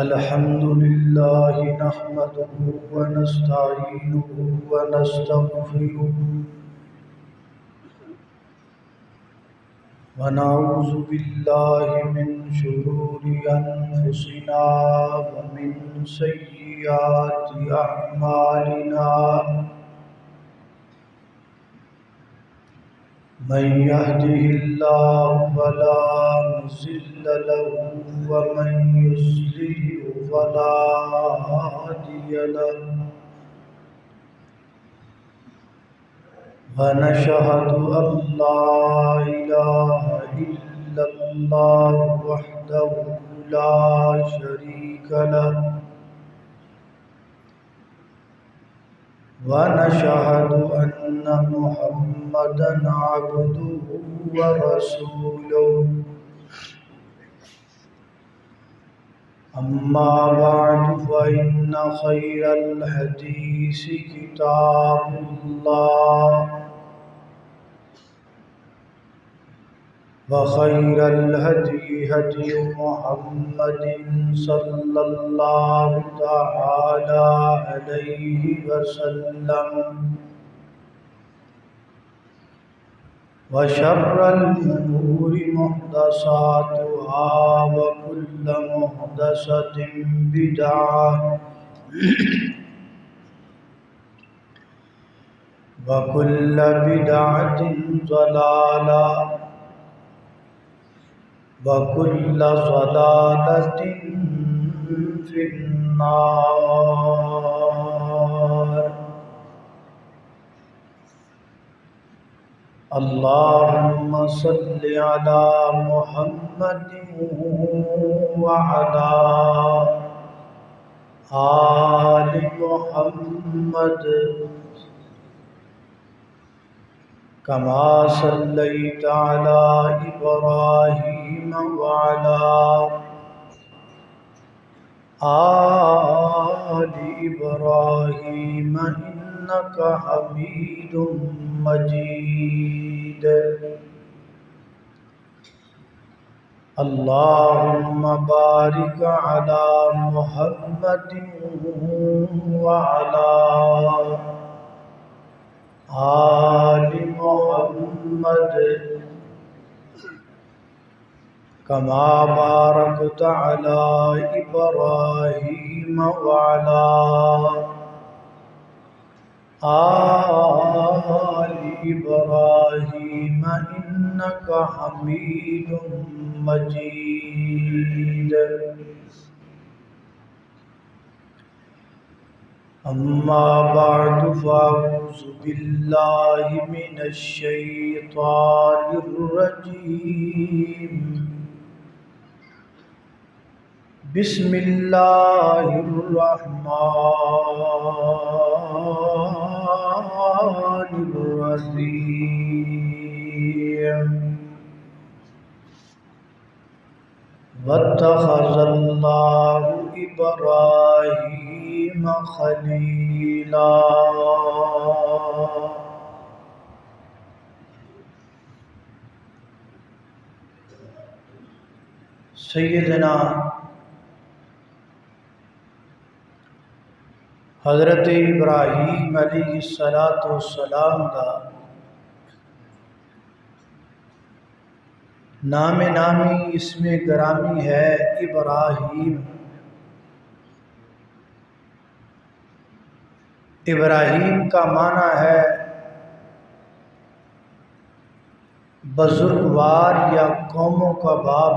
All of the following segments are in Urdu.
الحمد لله نحمده ونستعينه ونستغفره ونعوذ بالله من شرور أنفسنا ومن سيئات أعمالنا من يهده الله فلا مضل له ومن يضلل فلا هادي له ونشهد أن لا إله إلا الله وحده لا شريك له ونشهد أن محمدًا عبده ورسوله أما بعد فإن خير الحديث كتاب الله وخير الهدي هدي محمد صلى الله تعالى عليه وسلم وشر الأمور محدثاتها وكل محدثة بدعة وكل بدعة ضلالة وكل ضلالة في النار اللهم صل على محمد وعلى آل محمد كما صليت على إبراهيم وعلى آل إبراهيم إنك حميد مجيد اللهم بارك على محمد وعلى آل محمد كما باركت على إبراهيم وعلى آل إبراهيم إنك حميد مجيد أما بعد فأعوذ بالله من الشيطان الرجيم بسم الله الرحمن الرحيم واتخذ الله إبراهيم خليلا سیدنا حضرت ابراہیم علیہ السلام دا نام نامی اسم گرامی ہے ابراہیم۔ ابراہیم کا معنی ہے بزرگوار یا قوموں کا باپ۔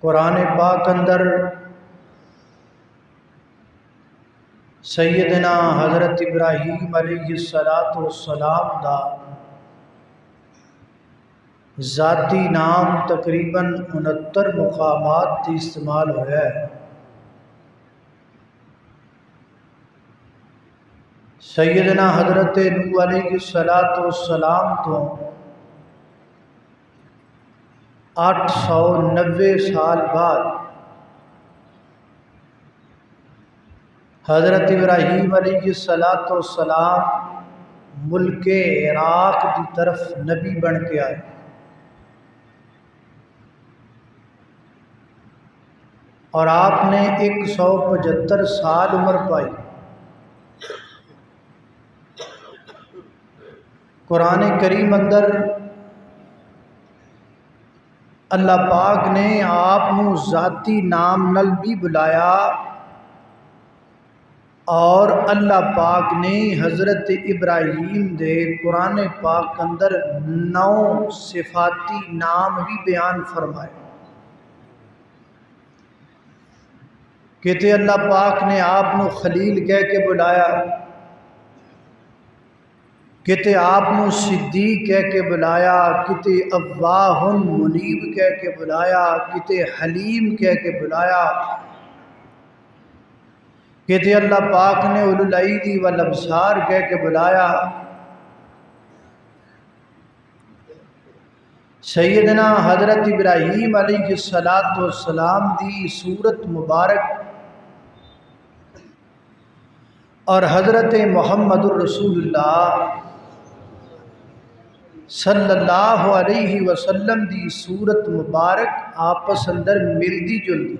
قرآن پاک اندر سیدنا حضرت ابراہیم علیہ السلام دا ذاتی نام تقریباً 69 مقامات تی استعمال ہوا ہے۔ سیدنا حضرت نوح علیہ السلام تو 890 سال بعد حضرت ابراہیم علیہ السلام ملک عراق کی طرف نبی بن کے آئے، اور آپ نے 175 سال عمر پائی۔ قرآن کریم اندر اللہ پاک نے آپ نو ذاتی نام نل بھی بلایا، اور اللہ پاک نے حضرت ابراہیم دے قرآن پاک اندر 9 صفاتی نام بھی بیان فرمائے۔ کہتے اللہ پاک نے آپ نو خلیل کہہ کے بلایا، کہتے آپ نو صدیق کہہ کے بلایا، کہتے اواہ منیب کہہ کے بلایا، کہتے حلیم کہہ کے بلایا، کہتے اللہ پاک نے اولو الایدی والابصار کہہ کے بلایا۔ سیدنا حضرت ابراہیم علیہ السلام دی صورت مبارک اور حضرت محمد الرسول اللہ صلی اللہ علیہ وسلم دی صورت مبارک آپس اندر ملدی جلدی،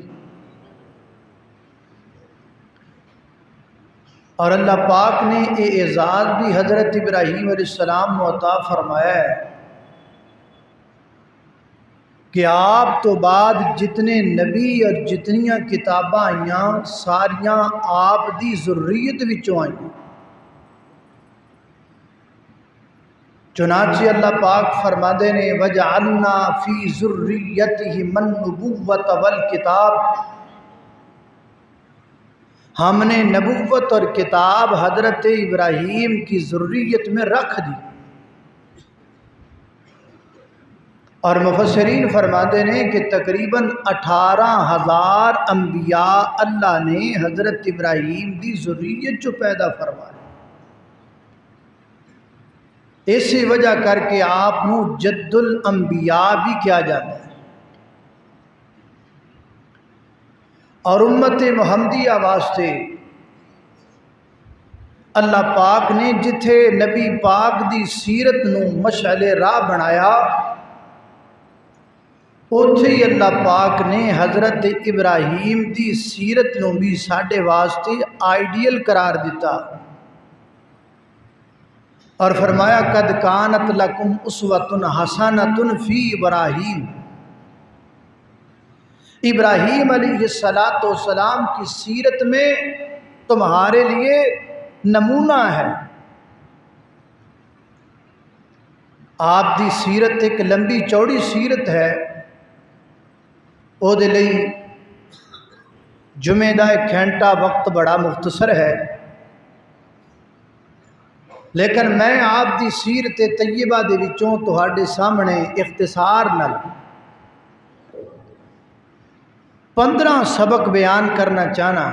اور اللہ پاک نے یہ اعزاز بھی حضرت ابراہیم علیہ السلام کو عطا فرمایا ہے کہ آپ تو بعد جتنے نبی اور جتنیاں کتاباں آئیاں ساریاں آپ دی ذریت وچوں آئیاں۔ چنانچہ اللہ پاک فرماتے ہیں وَجَعَلْنَا فِي ذُرِّيَّتِهِ النُّبُوَّةَ وَالْكِتَابَ، ہم نے نبوت اور کتاب حضرت ابراہیم کی ذریت میں رکھ دی۔ اور مفسرین فرماتے ہیں کہ تقریباً 18,000 انبیاء اللہ نے حضرت ابراہیم دی ذریت جو پیدا فرمائے، اسی وجہ کر کے آپ نو جد الانبیاء بھی کیا جاتا ہے۔ اور امت محمدیہ واسطے اللہ پاک نے جتھے نبی پاک دی سیرت نو مشعل راہ بنایا، اوتھے ہی اللہ پاک نے حضرت ابراہیم دی سیرت نو بھی ساڈے واسطے آئیڈیل قرار دیتا، اور فرمایا قد کانت لکم اسوۃ حسنۃ فی ابراہیم، ابراہیم علیہ السلام کی سیرت میں تمہارے لیے نمونہ ہے۔ آپ دی سیرت ایک لمبی چوڑی سیرت ہے، او دے لئی جمعہ دا 1 گھنٹہ وقت بڑا مختصر ہے، لیکن میں آپ دی سیرت طیبہ دے وچوں تہاڈے سامنے اختصار نال 15 سبق بیان کرنا چاہنا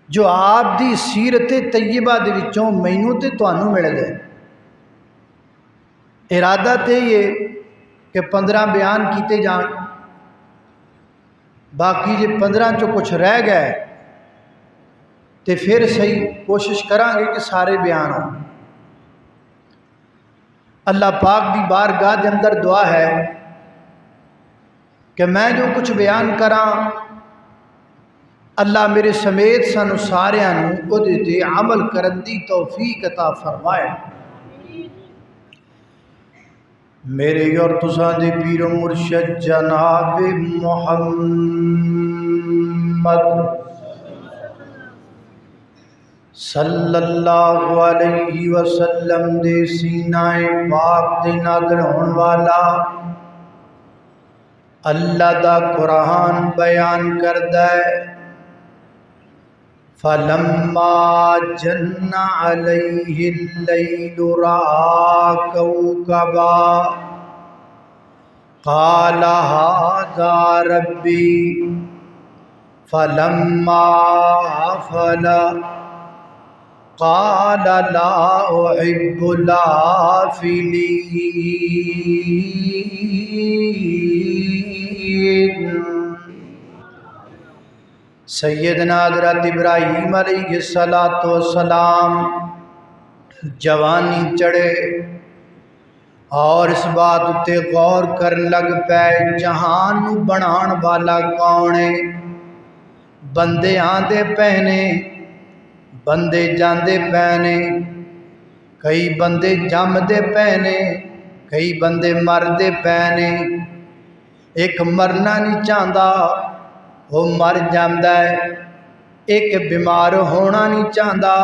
جو آپ دی سیرت طیبہ دے وچوں مینوں تے تانوں مل گئے۔ ارادہ تے یہ کہ 15 بیان کیتے جان، باقی جے 15 چو کچھ رہ گئے تے پھر صحیح کوشش کریں گے کہ سارے بیان ہوں۔ اللہ پاک دی بارگاہ دے اندر دعا ہے کہ میں جو کچھ بیان کراں اللہ میرے سمیت سانو ساریاں نوں اودے تے عمل کرن دی توفیق عطا فرمائے۔ میرے اور تساں دے پیر و مرشد جناب محمد صلی اللہ علیہ وسلم دے سینہ پاک دے نازل ہون والا اللہ دا قرآن بیان کردہ ہے فَلَمَّا جَنَّ عَلَيْهِ اللَّيْلُ رَأَىٰ كَوْكَبًا قَالَ هَٰذَا رَبِّي فَلَمَّا أَفَلَ قَالَ لَا أُحِبُّ الْآفِلِينَ۔ سیدنا حضرت ابراہیم علیہ السلام جوانی چڑھے اور اس بات تے غور کر لگ پے جہان نو بنان والا کون ہے؟ بندے آندے پہنے بندے جاندے پہنے، کئی بندے جمدے پہنے کئی بندے مردے پہنے۔ ایک مرنا نہیں چاہتا وہ مر جاندا ہے، ایک بیمار ہونا نہیں چاہتا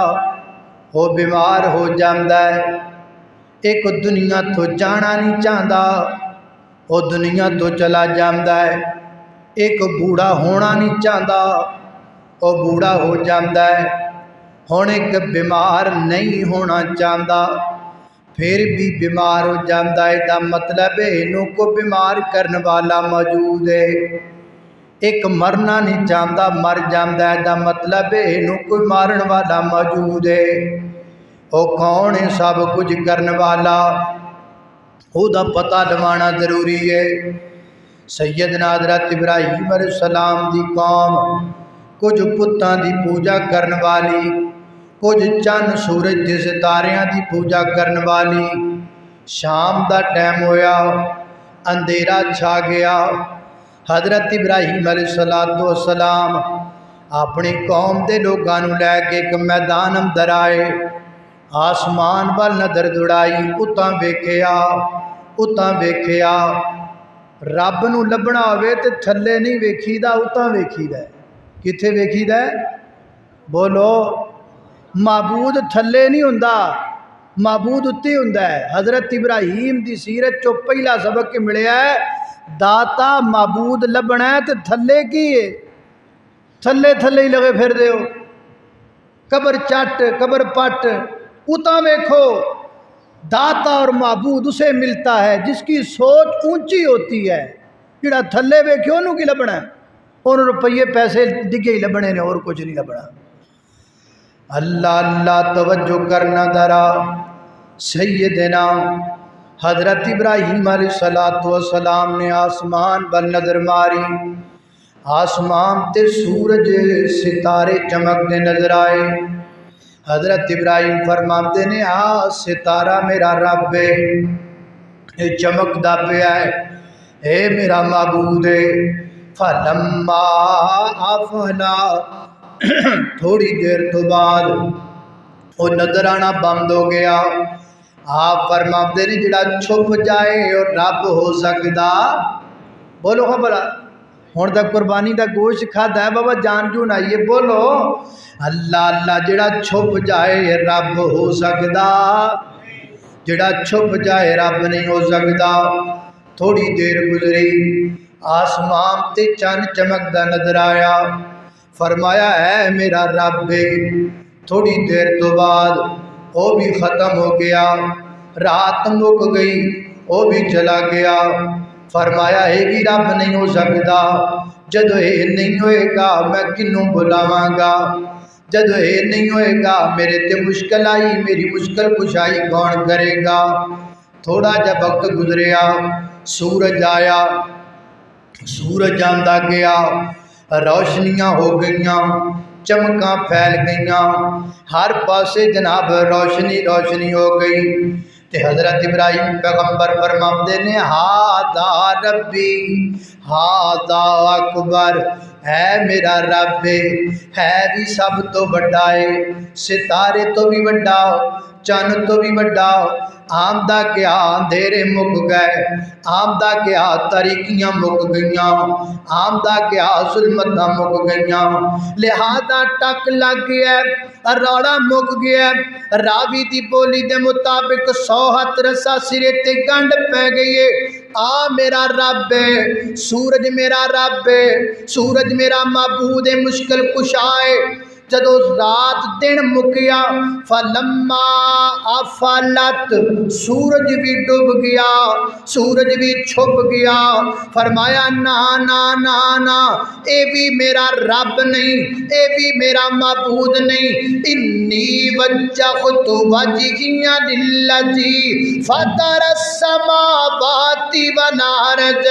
وہ بیمار ہو جاندا ہے، ایک دنیا تو جانا نہیں چاہتا وہ دنیا تو چلا جاندا ہے، ایک بوڑھا ہونا نہیں چاہتا وہ بوڑھا ہو جاندا ہے۔ ہن ایک بیمار نہیں ہونا چاہتا پھر بھی بیمار ہو جاندا ہے، دا مطلب ہے انہوں کو بیمار کرنے والا موجود ہے۔ ایک مرنا نہیں چاہتا مر جاندا ہے، دا مطلب ہے انہوں کوئی مارن والا موجود ہے۔ وہ کون ہے؟ سب کچھ کرنے والا، وہ دا پتہ لوانا ضروری ہے۔ سیدنا حضرت ابراہیم علیہ السلام دی قوم کچھ پتاں دی پوجا کرنے والی، کچھ چند سورج تے ستاریاں دی پوجا کرنے والی۔ شام دا ٹائم ہویا، اندھیرا چھا گیا، حضرت ابراہیم علیہ السلام اپنی قوم دے لوگاں نو لے کے ایک میدان اندر آئے، آسمان وال نظر دوڑائی، اتاں ویکھیا رب نو لبنا ہوئے تے تھلے نہیں ویکھیدا، اتاں ویکھیدا ہے۔ کتھے ویکھیدا ہے؟ بولو، معبود تھلے نہیں ہوندا، معبود اتے ہوندا ہے۔ حضرت ابراہیم دی سیرت چو پہلا سبق کے ملیا ہے، داتا معبود لبنا ہے تے تھلے کی ہے؟ تھلے تھلے ہی لگے پھر دیو، قبر چٹ قبر پٹ، اتاں ویکھو داتا اور معبود اسے ملتا ہے جس کی سوچ اونچی ہوتی ہے۔ جڑا تھلے ویکھو انہوں کی لبنا ہے؟ انہوں روپیے پیسے ڈگے ہی لبنے نے اور کچھ نہیں لبنا۔ اللہ اللہ توجہ کرنا ذرا۔ سیدنا حضرت ابراہیم علیہ السلام نے آسمان پر نظر ماری، آسمان تے سورج ستارے چمکتے نظر آئے۔ حضرت ابراہیم فرماتے نے ستارہ میرا رب ہے، یہ چمکدا پیا ہے، اے میرا معبود ہے۔ فلما افلا، تھوڑی دیر تو بعد وہ نظر آنا بند ہو گیا۔ آپ فرماتے نے جڑا چھپ جائے اور رب ہو سکتا، بولو خبر ہوں تک قربانی دا گوشت کھادا ہے بابا، جان جون آئیے، بولو اللہ اللہ۔ جڑا چھپ جائے رب ہو سکتا، جڑا چھپ جائے رب نہیں ہو سکتا۔ تھوڑی دیر گزری، آسمان تے چند چمکدا نظر آیا، فرمایا ہے میرا رب ہے۔ تھوڑی دیر تو بعد وہ بھی ختم ہو گیا، رات مک گئی، وہ بھی چلا گیا۔ فرمایا ہے بھی رب نہیں ہو سکتا، جدو یہ نہیں ہوئے گا میں کنوں بلاواں گا، جدو یہ نہیں ہوئے گا میرے تے مشکل آئی، میری مشکل کشائی کون کرے گا۔ تھوڑا جا وقت گزریا، سورج آیا، سورج آندا گیا، روشنیاں ہو گئیاں، چمکاں پھیل گئیاں، ہر پاسے جناب روشنی روشنی ہو گئی۔ تے حضرت ابراہیم پیغمبر فرماتے نے ہاذا ربی ہاذا اکبر، ہے میرا رب ہے بھی سب تو بڑا ہے، ستارے تو بھی بڑا، چند تو بھی بڑا۔ آمدہ کیا اندھیرے مک گئے، آمدہ کیا تاریکیاں مک گئیاں، آمدہ کیا ظلمتاں مک گئیاں، لہذا ٹک لگ گیا، روڑا مک گیا۔ راوی دی بولی دے مطابق 100 ہاتھ رسا سرے تے گنڈ پہ گئی۔ میرا رب ہے، سورج میرا رب ہے، سورج میرا معبود ہے، مشکل کشا ہے۔ جدو رات دن مکیا فلما افلت سورج بھی ڈوب گیا سورج بھی چھپ گیا فرمایا نا نا نا نا اے بھی میرا رب نہیں اے بھی میرا معبود نہیں انی وجہت وجہیا للذی فطر السماوات والارض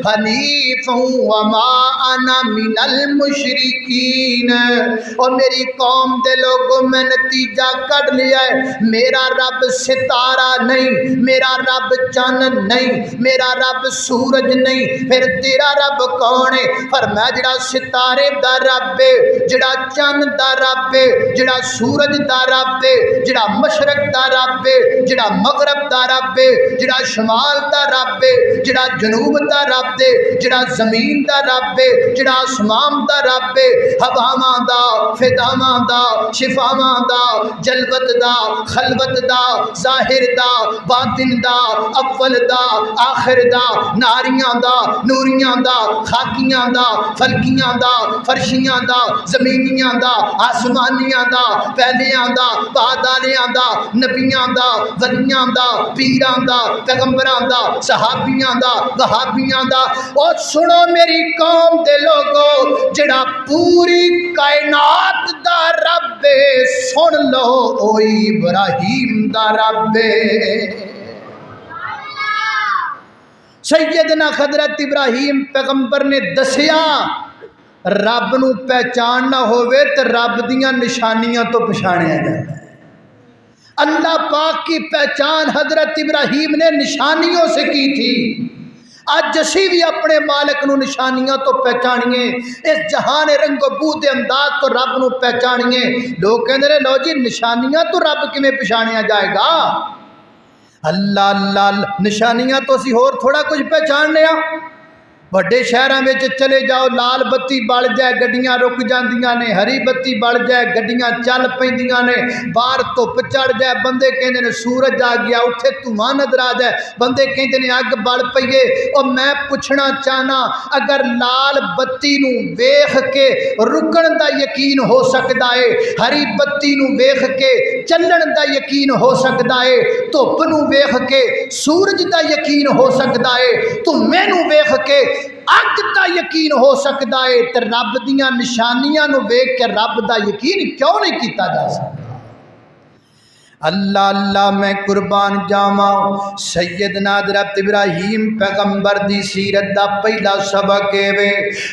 حنیفا وما انا من المشرکین اور میری قوم دے لوگوں میں نتیجہ کٹ لیا ہے میرا رب ستارہ نہیں میرا رب چند نہیں میرا رب سورج نہیں پھر تیرا رب کون ہے فرمایا جڑا ستارے دا رب ہے جڑا چند دا رب ہے جڑا سورج دا رب ہے جڑا مشرق دا رب ہے جڑا مغرب دا رب ہے جڑا شمال دا رب ہے جڑا جنوب دا رب ہے جڑا زمین دا رب ہے جڑا آسمان دا رب ہے ہواواں دا فضاواں دا شفاواں دا جلوت دا خلوت دا ظاہر دا باطن دا اول دا آخر دا ناریاں دا نوریاں دا خاکیاں دا فلکیاں دا فرشیاں دا زمینیاں دا آسمانیاں دا پہلیاں دا بعدالیاں دا نبیاں دا ولیاں دا پیراں دا پیغمبراں دا صحابیاں دا وہابیاں دا اور سنو میری قوم دے لوگو جڑا پوری کائنات دا رب سن لو او ابراہیم دا رب سیدنا حضرت ابراہیم پیغمبر نے دسیا رب نو پہچان نہ ہوئے تو رب دیاں نشانیاں تو پہچانیا جاتا ہے اللہ پاک کی پہچان حضرت ابراہیم نے نشانیوں سے کی تھی آج اسی بھی اپنے مالک نو نشانیاں تو پہچانیے اس جہان رنگ و بو دے انداز تو رب نو پہچانیے لوگ کہندے نے لو جی نشانیاں تو رب کیویں پہچانیا جائے گا اللہ اللہ نشانیاں تو اسی ہور تھوڑا کچھ پہچاننے ہاں بڑے شہراں وچ چلے جاؤ لال بتی بل جائے گڈیاں رک جاندیاں نے ہری بتی بل جائے گڈیاں چل پیندیاں نے باہر دھوپ چڑھ جائے بندے کہندے نے سورج آ گیا اتھے دھواں نظر آ جائے بندے کہندے نے اگ بل پئیے اور میں پوچھنا چاہنا اگر لال بتی نو ویکھ کے رکن دا یقین ہو سکدا ہے ہری بتی نو ویکھ کے چلن دا یقین ہو سکدا ہے دھوپ نو ویکھ کے سورج دا یقین ہو سکدا ہے دھویں نو ویکھ کے اگ دا یقین ہو سکتا ہے تے رب دیاں نشانیاں نو ویکھ کے رب دا یقین کیوں نہیں کیتا جا سکتا اللہ اللہ میں قربان جاواں سیدنا حضرت ابراہیم پیغمبر دی سیرت دا پہلا سبق ہے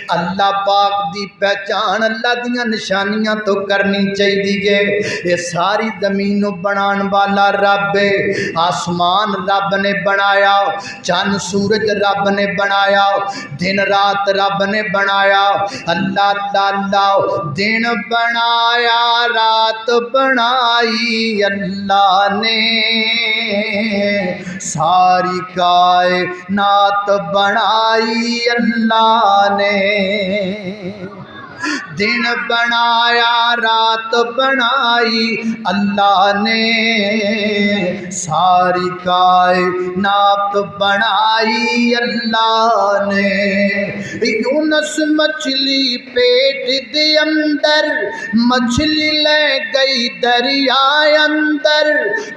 اللہ پاک دی پہچان اللہ دیاں نشانیاں تو کرنی چاہیے یہ ساری زمین نو بنان والا رب ہے آسمان رب نے بنایا چند سورج رب نے بنایا دن رات رب نے بنایا اللہ اللہ اللہ دن بنایا رات بنائی اللہ نے ساری کائنات بنائی اللہ نے دن بنایا رات بنائی اللہ نے ساری کائنات بنائی اللہ نے یونس مچھلی پیٹ دے اندر مچھلی لے گئی دریا اندر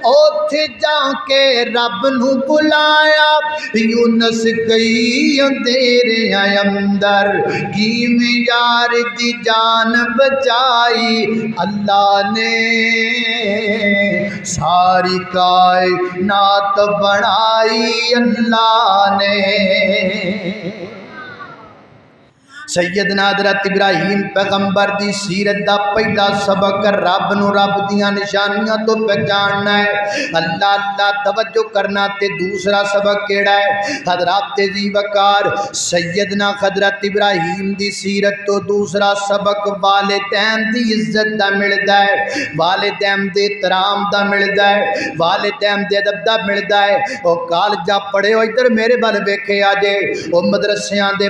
اوتھے جا کے رب نو بلایا یونس گئی اندھیرے اندر کیویں یار دی جان بچائی اللہ نے ساری کائنات بنائی اللہ نے سیدنا حضرت ابراہیم پیغمبر دی سیرت دا پہلا سبق رب نو رب دیاں نشانیاں تو پہچاننا ہے اللہ اللہ توجہ کرنا تے دوسرا سبق کیڑا ہے حضرات ذی وقار سیدنا حضرت ابراہیم دی سیرت تو دوسرا سبق والدین دی عزت دا ملدا ہے والدین دے احترام دا ملدا ہے والدین دے ادب دا ملدا ہے او کالجا پڑھے ہو ادھر میرے بل ویکھے آ جے او مدرسیاں دے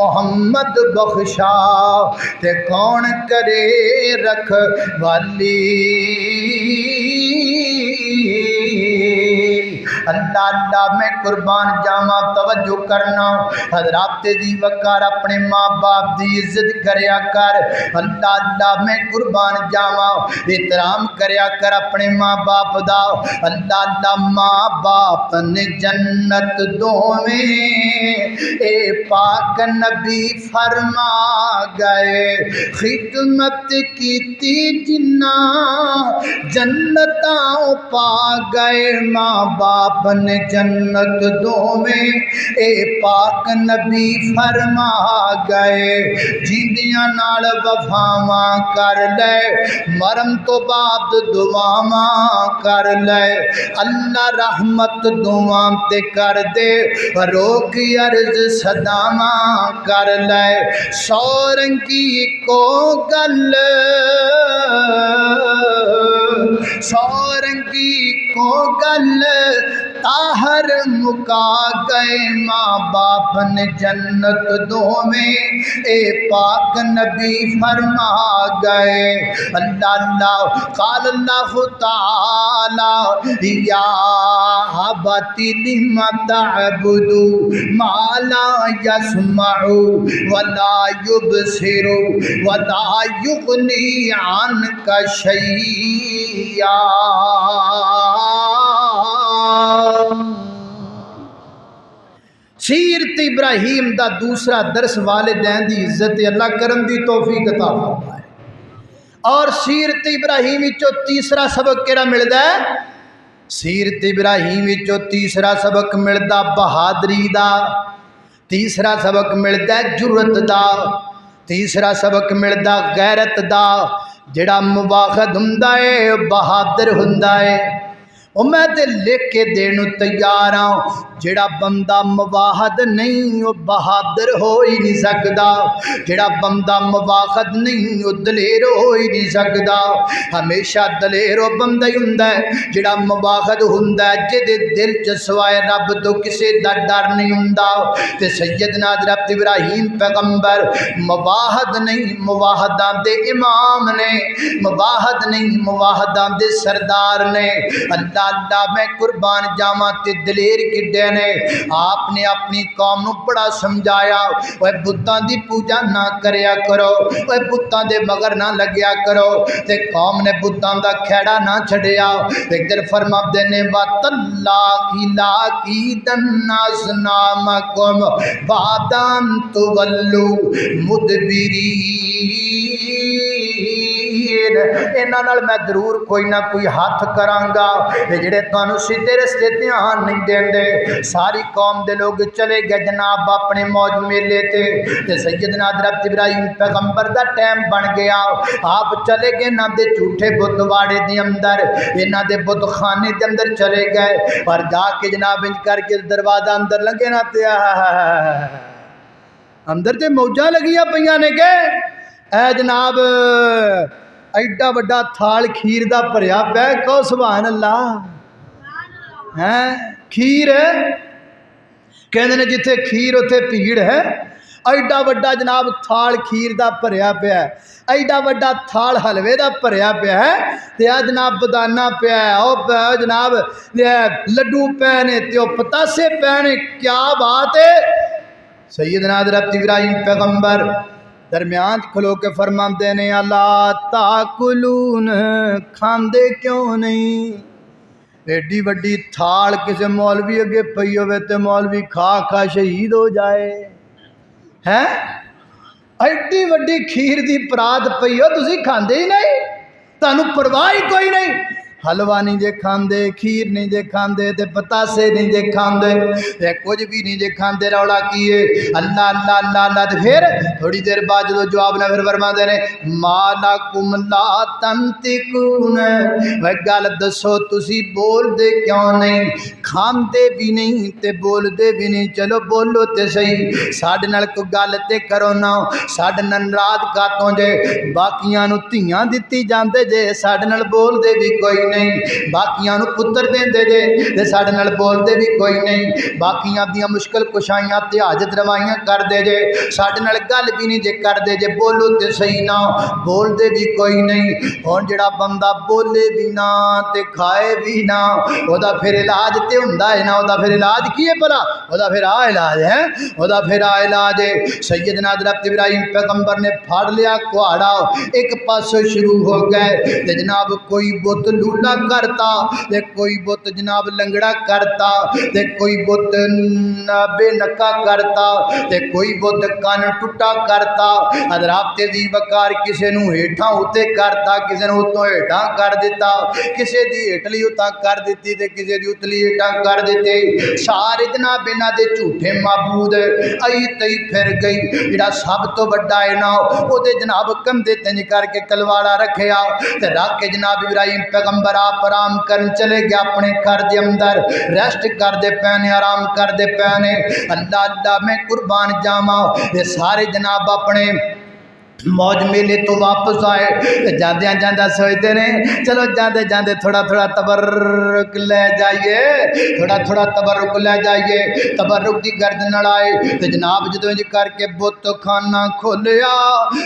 محمد بخشا تے کون کرے رکھوالی اللہ اللہ میں قربان جاواں توجہ کرنا حضرات دی وقار اپنے ماں باپ دی عزت کریا کر اللہ اللہ میں قربان جاواں احترام کریا کر اپنے ماں باپ دا اللہ اللہ ماں باپ نے جنت دوویں اے پاک نبی فرما گئے خدمت کیتی جنہ جنتاں پا گئے ماں باپ نے جنت دوویں اے پاک نبی فرما گئے جیندیاں نال وفاواں کر لے مرن تو بعد دعاواں کر لے اللہ رحمت دعاں تے کر دے روک عرض صداواں کر لے سورنگی کو گل سورنگی کو گل طاہر مکا گئے ماں باپ نے جنت دوویں اے پاک نبی فرما گئے اللہ اللہ قال اللہ تعالی یا ابتی لم تعبد ما لا يسمع ولا يبصر ولا يغني عنك شيئا سیرت ابراہیم دا دوسرا درس والدین دی عزت اللہ کرم دی توفیق عطا فرمائے اور سیرت ابراہیم وچوں تیسرا سبق کیڑا ملدا ہے سیرت ابراہیم وچوں تیسرا سبق ملدا بہادری دا تیسرا سبق ملدا ہے جرت دا تیسرا سبق ملدا غیرت دا جڑا مواخد ہوندا ہے بہادر ہوندا ہے میں تے لکھ کے دینو تیار ہوں جڑا بندہ مواحد نہیں وہ بہادر ہو ہی نہیں سکدا جڑا بندہ مواحد نہیں وہ دلیر ہو ہی نہیں سکدا ہمیشہ دلیر وہ بندہ ہی ہوندا ہے جڑا مواحد ہوندا ہے جدے دل چ سوائے رب تو کسے دا ڈر نہیں ہوندا تے سیدنا حضرت ابراہیم پیغمبر مواحد نہیں مواحداں دے امام نے مواحد نہیں مواحداں دے سردار نے اللہ اللہ میں قربان جاواں تے دلیر کڈے نے آپ نے اپنی قوم نو بڑا سمجھایا اوے بتاں دی پوجا نہ کریا کرو اوے بتاں دے مگر نہ لگیا کرو تے قوم نے بتاں دا کھیڑا نہ چھڈیا ایک دن فرماندے نے وَتَاللَّهِ لَأَكِيدَنَّ أَصْنَامَكُمْ بَعْدَ أَن تُوَلُّوا مُدْبِرِينَ انہاں نال میں ضرور کوئی نہ کوئی ہاتھ کراں گا جڑے تانوں سیدھے رستے دھیان نہیں دیندے ساری قوم دے لوگ چلے گئے جناب اپنے موج میلے تے سیدنا حضرت ابراہیم پیغمبر دا ٹائم بن گیا آپ چلے گئے نہ دے جھوٹے بت واڑے دے اندر انہاں دے بت خانے دے اندر چلے گئے اور جا کے جناب انج کر کے دروازہ اندر لگے نہ تے اندر تے موجاں لگیاں پیاں نے کہ اے جناب ایڈا وڈا تھال کھیر دا بھریا پیا کہو سبحان اللہ ہیں کھیر کہندے نے جتھے کھیر اوتھے بھیڑ ہے ایڈا وڈا جناب تھال کھیر دا بھریا پیا ایڈا وڈا تھال حلوے دا بھریا پیا ہے تے آ جناب بدانا پیا ہے او جناب لڈو پے نے تے او پتاسے پے نے کیا بات ہے سیدنا حضرت ابراہیم پیغمبر درمیان کھلو کے فرماندے نے الا تاکلون کھاندے کیوں نہیں ایڈی وڈی تھال کسے مولوی اگے پئی ہوے تے مولوی کھا کھا شہید ہو جائے ہیں ایڈی وڈی کھیر دی پرات پئی ہو تسی کھاندے ہی نہیں تانوں پرواہ ہی کوئی نہیں حلوہ نہیں جے کھاندے کھیر نہیں جے کھاندے تے پتاسے نہیں جے کھاندے تے کچھ بھی نہیں جے کھاندے رولا کیے اللہ اللہ اللہ اللہ تے پھر تھوڑی دیر بعد جو جواب نہ پھر فرماندے نے مالکم لا تنطقون وہ گل دسو تسی بول دے کیوں نہیں کھاندے بھی نہیں تے بول دے بھی نہیں چلو بولو تے صحیح ساڈے نال کوئی گل تے کرو نا ساڈے نال ناراض کاتوں جے باقیاں نو تھیاں دتی جاندے جے ساڈے نال بول دے بھی کوئی نہیں، باقیاں نو پتر دیندے جے تے ساڈے نال بولدے بھی کوئی نہیں، باقیاں دیاں مشکل کشائیاں تے حاجت روائیاں کردے جے ساڈے نال گل بھی نہیں جے کردے جے بولو تے صحیح نہ بولدے بھی کوئی نہیں۔ ہن جڑا بندہ بولے بھی نہ تے کھائے بھی نہ او دا پھر علاج تے ہوندا ہے نا، او دا پھر علاج کی ہے بھلا؟ او دا پھر علاج ہے، او دا پھر علاج ہے۔ سیدنا حضرت ابراہیم پیغمبر نے پھاڑ لیا کہاڑا، ایک پاسوں شروع ہو گئے تے جناب کوئی بت لولا کرتا تے کوئی بت جناب لنگڑا کرتا تے کوئی بت بے نکا کرتا تے کوئی بت کان ٹوٹا کرتا، حضرات دی وقار کسے نو ہیٹھاں اتے کرتا، کسے نو اتوں ہیٹھاں کر دیتا، کسے دی ہٹلی اتاں کر دیتی تے کسے دی اتلی ہیٹھاں کر دیتے، سارے جناب انہاں دے جھوٹے معبود ائی تئی پھر گئی۔ جڑا سب تو بڑا ہے نا او دے جناب کندھے تنج کر کے کلواڑا رکھیا تے رکھ کے جناب ابراہیم پیغمبر آپ آرام کرن چلے گیا اپنے گھر دے اندر، ریسٹ کر دے پینے، آرام کر دے پینے۔ اللہ اللہ میں قربان جاواں یہ سارے جناب اپنے موج میلے تو واپس آئے، جاندیاں جاندہ سوچتے ہیں چلو جاندے جاندے تھوڑا تھوڑا تبرک لے جائیے، تھوڑا تھوڑا تبرک لے جائیے، تبرک دی گرد نڑائے تے جناب جدوں انج کر کے بت خانہ کھولیا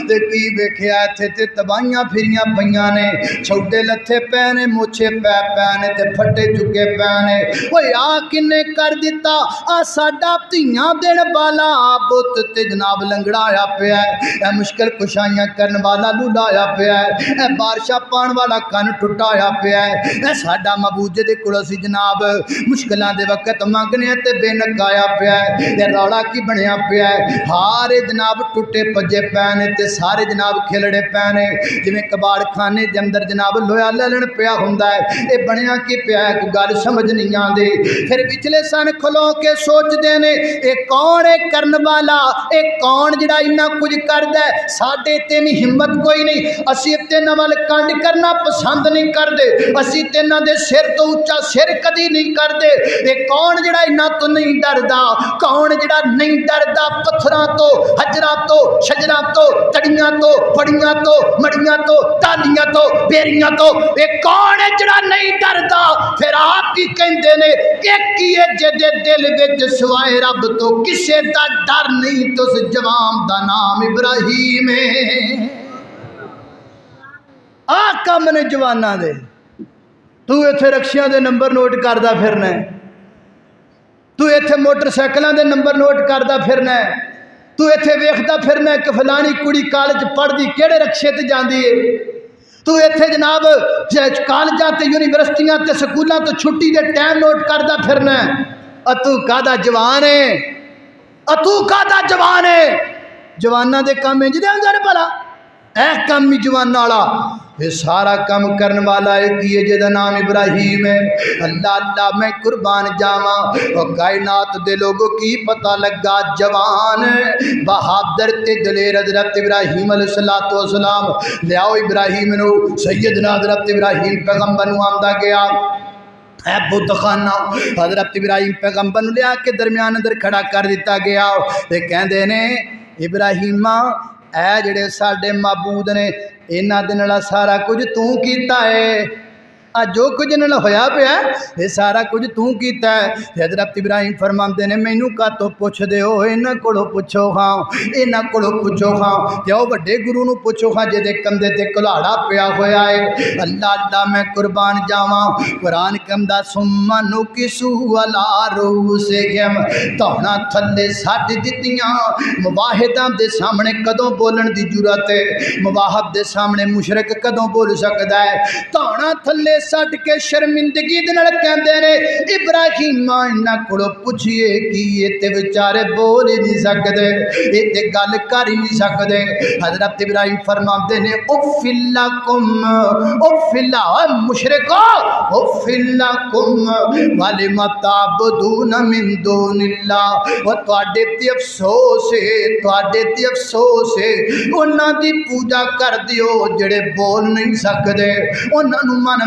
تے کی ویکھیا ایتھے تے تباہیاں پھریاں پیاں نے، چھوٹے لتھے پے نے، موچھے پے نے تے پھٹے چکے پے نے۔ اوئے آ کنے کر دتا؟ آ ساڈا دھیاں دین والا بت تے جناب لنگڑایا پیا ہے، اے مشکل کشائیاں کرن والا لولایا پیا ہے، اے بارشاں پان والا کن ٹٹایا پیا ہے، اے ساڈا معبود دے کول اسی جناب مشکلاں دے وقت منگنے تے بے نکایا پیا ہے، اے رولا کی بنیا پیا ہے، ہارے جناب ٹوٹے پجے پے نے تے سارے جناب کھلڑے پے نے، جویں کباڑ خانے دے اندر جناب لویا للن پیا ہوندا ہے، اے بنیا کی پیا ہے کوئی گل سمجھ نہیں آندی۔ پھر پچھلے سن کھلو کے سوچ دے نے اے کون ہے کرن والا، اے کون جڑا اتنا کچھ کردا ہے، ساڈے تین ہمت کوئی نہیں، اسی تیناں وال کنڈ کرنا پسند نہیں کردے، اسی تیناں دے سر تو اونچا سر کدی نہیں کردے۔ اے کون جڑا انہاں تو نہیں ڈردا، کون جڑا نہیں ڈردا پتھراں تو، حجراں تو، شجراں تو، تڑیاں تو، پڑیاں تو، مڑیاں تو، تالیاں تو، بیریاں تو، اے کون ہے جڑا نہیں ڈردا؟ پھر آپ ہی کہندے نے ایک ہی ہے جدے دل وچ سوائے رب تو کسے دا ڈر نہیں، تو اس جوان دا نام ابراہیم ہے۔ آ کم نے جواناں دے، تو ایتھے رکشیاں دے نمبر نوٹ کردا پھرنا ہے، تو ایتھے موٹر سائیکلاں دے نمبر نوٹ کردا پھرنا ہے، تو ایتھے ویکھدا پھرنا ہے کہ فلانی کڑی کالج پڑھدی کیڑے رکشے تے جاندی ہے، تو ایتھے جناب کالجاں تے یونیورسٹیاں تے سکولاں تو چھٹی دے ٹائم نوٹ کردا پھرنا ہے۔ اتو کادا جوان ہے، اتو کادا جوان ہے، جواناں دے کام انج دے ہوندے نے بھلا، اے کام ہی جواناں والا، یہ سارا کام کرن والا ایک ہی ہے جدا نام ابراہیم ہے۔ اللہ اللہ میں قربان جاواں، اور کائنات دے لوگوں کی پتہ لگا جوان بہادر تے دلیر حضرت ابراہیم علیہ السلام، لیاؤ ابراہیم نو، سیدنا حضرت ابراہیم پیغمبر نو آندا گیا، اے بت خانہ حضرت ابراہیم پیغمبر نو لیا کے درمیان اندر کھڑا کر دیتا گیا، تے کہندے نے ابراہیمہ اے جڑے ساڈے معبود نے انہاں دے نال سارا کچھ تو کیتا ہے، جو کچھ انہاں نال ہویا پیا یہ سارا کچھ تو کیتا ہے۔ حضرت ابراہیم فرماندے نے مینوں کاتوں پوچھ دے ہو، انہاں کولوں پوچھو ہاں، انہاں کولوں پوچھو ہاں، تے او وڈے گرو نو پوچھو ہاں جے دے کندھے تے کلاڑا پیا ہویا ہے۔ اللہ اللہ میں قربان جاواں، قرآن کہندا ثم نکسو علی رؤوسہم، تونا تھلے سٹ دتیاں، مواحداں دے سامنے کدوں بولن دی جرات ہے، مواحد دے سامنے مشرک کدوں بول سکدا ہے، تونا تھلے سٹ کے شرمندگی دے نال کہندے نے ابراہیم انہاں کولوں پوچھئے کہ یہ تے بیچارے بول ہی نہیں سکدے، یہ تے گل کر ہی نہیں سکدے۔ حضرت ابراہیم فرماندے نے اف لکم، اف مشرکو، اف لکم ولم تعبدون من دون اللہ، وہ تواڈے تے افسوس ہے، تواڈے تے افسوس ہے، انہاں دی پوجا کر دیو جڑے بول نہیں سکدے، انہاں نو من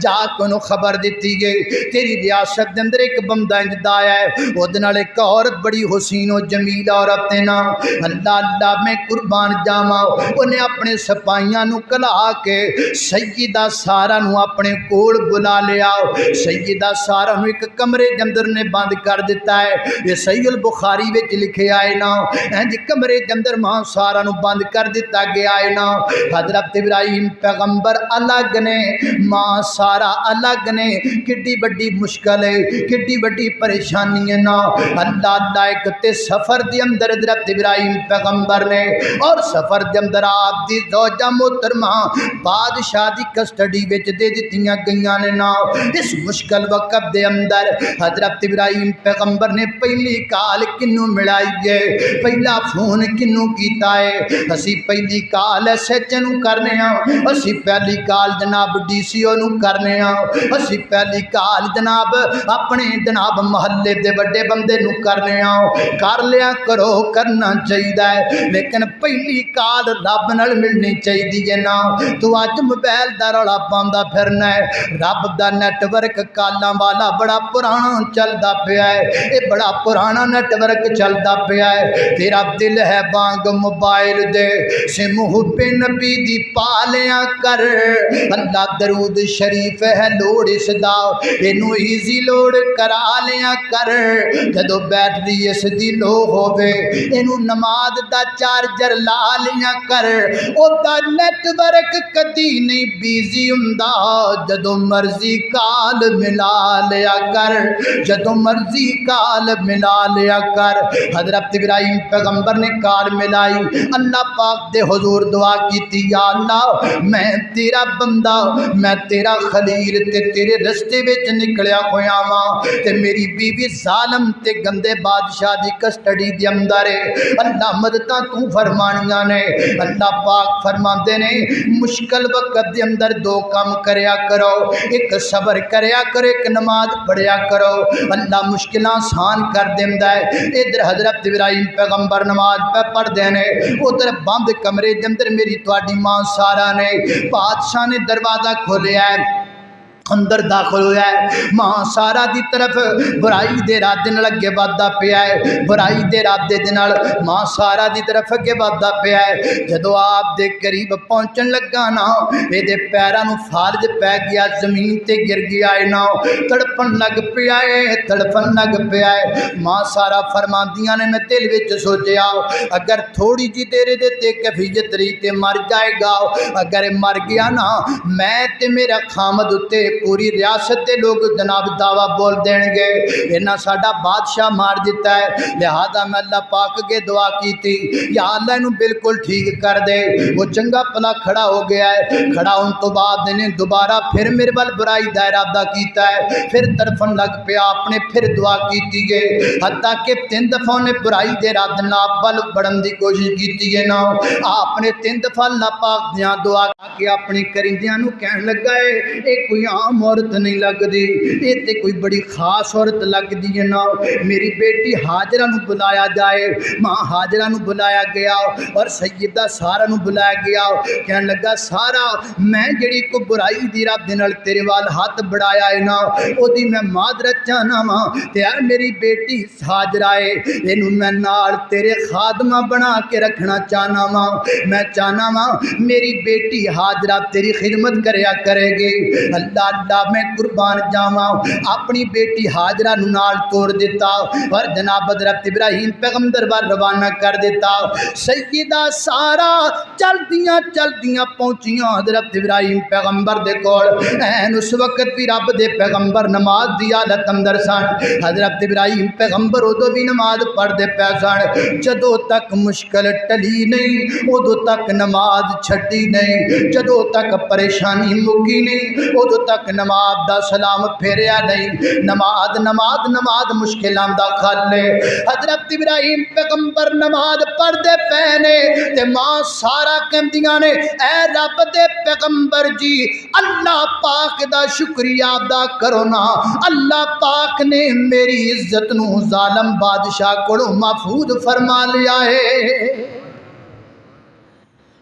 جا کے انہوں خبر دیتی گئی تیری ریاست دے اندر ایک بندہ انجدا آیا ہے وہ نال ایک عورت بڑی حسین و جمیل عورت ہے نا اللہ اللہ میں قربان جاواں انہیں اپنے سپاہیاں نو کلا کے سیدہ سارہ نو اپنے کول بلا لیا سیدہ سارہ نو ایک کمرے دے اندر نے بند کر دیتا ہے یہ صحیح البخاری وچ لکھے آئے نا جی کمرے دے اندر ماں سارہ نو بند کر دیتا گیا ہے نا حضرت ابراہیم پیغمبر الگ نے ماں سارہ الگ نے کڈی بڑی مشکل ہے کڈی بڑی پریشانی ہے نا اللہ اللہ ایک تے سفر دے اندر حضرت ابراہیم پیغمبر نے اور سفر دے اندر آپ دی زوجہ محترمہ بادشاہ دی کسٹڈی وچ دے دتیاں گئیاں نے نا اس مشکل وقت دے اندر حضرت ابراہیم پیغمبر نے پہلی کال کنوں ملائی ہے پہلا فون کنوں کیتا ہے اسی پہلی کال ایس ایچ نو کرنے ہاں اسی پہلی کال جناب ڈی سی او نو کرنے ہاں اسی پہلی کال جناب اپنے جناب محلے دے بڑے بندے نو کرنے ہاں کر لیا کرو کرنا چاہیے لیکن پہلی کال رب نال ملنی چاہیے نا تو اج موبائل دا رولا پاوندا پھرنا ہے رب دا نیٹ ورک کالاں والا بڑا پرانا چلدا پیا ہے اے بڑا پرانا نیٹ ورک چلدا پیا ہے تیرا دل ہے بانگ موبائل دے سم حب نبی دی پالیاں کر اللہ درود شریف ہے لوڑ اس دا اینو ایزی لوڑ کرا لیا کر جدو بیٹری اس دی لو ہووے اینو نماز دا چارجر لا لیا کر او دا نیٹ ورک کدی نہیں بیزی ہوندا جدو مرضی کال ملا لیا کر جدو مرضی کال ملا لیا کر حضرت ابراہیم پیغمبر نے کال ملائی اللہ پاک دے حضور دعا کیتی یا اللہ میں تیرا بندہ میں تیرا خلیل تے تیرے رستے وچ نکلیا ہویا واں تے میری بیوی ظالم تے گندے بادشاہ دی کسٹڈی دے اندر ہے اللہ مدداں تو فرمانیاں نے اللہ پاک فرماندے نے مشکل وقت دے اندر دو کام کریا کرو ایک صبر کریا کرو ایک نماز پڑھیا کرو اللہ مشکلاں آسان کر دیندا ہے ادھر حضرت ابراہیم پیغمبر نماز پہ پڑھ دینے ادھر بند کمرے دے اندر میری تواڈی ماں سارہ نے بادشاہ نے دروازہ کھولیا ہے اندر داخل ہوا ہے ماں سارہ دی طرف برائی دے رادے نال اگے ودا پیا ہے برائی دے رادے دے نال ماں سارہ دی طرف اگے ودا پیا ہے جدو آپ دے قریب پہنچن لگا نا اے دے پیراں نو فالج پے گیا زمین تے گر گیا ہے نا تڑپن لگ پیا ہے تڑپن لگ پیا ہے ماں سارہ فرماندیاں نے میں دل وچ سوچیا اگر تھوڑی جی دیر دے تے کیفیت رہی تے مر جائے گا اگر مر گیا نا میں تے میرا خامد تے پوری ریاست دے لوگ جناب دعویٰ بول دین گے انہاں ساڈا بادشاہ مار دیتا ہے لہذا میں اللہ پاک کے دعا کی تھی یا اللہ انہوں بالکل ٹھیک کر دے وہ چنگا پلا کھڑا ہو گیا ہے کھڑا ان تو بعد انہیں دوبارہ پھر میرے بل برائی دا ارادہ کیتا ہے پھر طرفن لگ پیا اپنے پھر دعا کیتی گئے حتیٰ کہ 3 دفعہ نے برائی دے ارادہ نا بل بڑھن دی کوشش کیتی گئے نا آپ نے 3 دفعہ اللہ پاک دیاں دعا کہ اپنی کرندیاں نو کہن لگا ہے ایک کوئی عام عورت نہیں لگ دی یہ تے کوئی بڑی خاص عورت لگ دی ہے نا میری بیٹی حاجرہ نو بلایا جائے ماں حاجرہ نو بلایا گیا اور سیدہ سارہ نو بلایا گیا کہن لگا سارہ میں جڑی کو برائی دی رب نال تیرے وال ہاتھ بڑھایا ہے نا او دی میں معذرت چاہنا وا تے یار میری بیٹی حاجرہ ہے اینو میں نال تیرے خادمہ بنا کے رکھنا چاہنا وا میں چاہنا وا میری بیٹی حاجرہ تیری خدمت کریا کرے گی اللہ اللہ میں قربان جاواں اپنی بیٹی حاجرہ نو نال توڑ دیتا اور جناب حضرت ابراہیم پیغمبر بار روانہ کر دیتا سیدہ سارہ چلدیاں چلدیاں پہنچیاں حضرت ابراہیم پیغمبر دے کول این اس وقت بھی رب دے پیغمبر نماز دی حالت اندر سن حضرت ابراہیم پیغمبر ادو بھی نماز پڑھ دے پے سن جدو تک مشکل ٹلی نہیں ادو تک نماز چھٹی نہیں جدو تک پریشانی مکی نہیں ادو تک نماز دا سلام پھیریا نہیں نماز نماز نماز مشکلاں دا کھل لے حضرت ابراہیم پیغمبر نماز پڑھ دے پہنے تے ماں سارا کہندیاں نے اے رب دے پیغمبر جی اللہ پاک دا شکریہ ادا کرو نا اللہ پاک نے میری عزت نو ظالم بادشاہ کولوں محفوظ فرما لیا ہے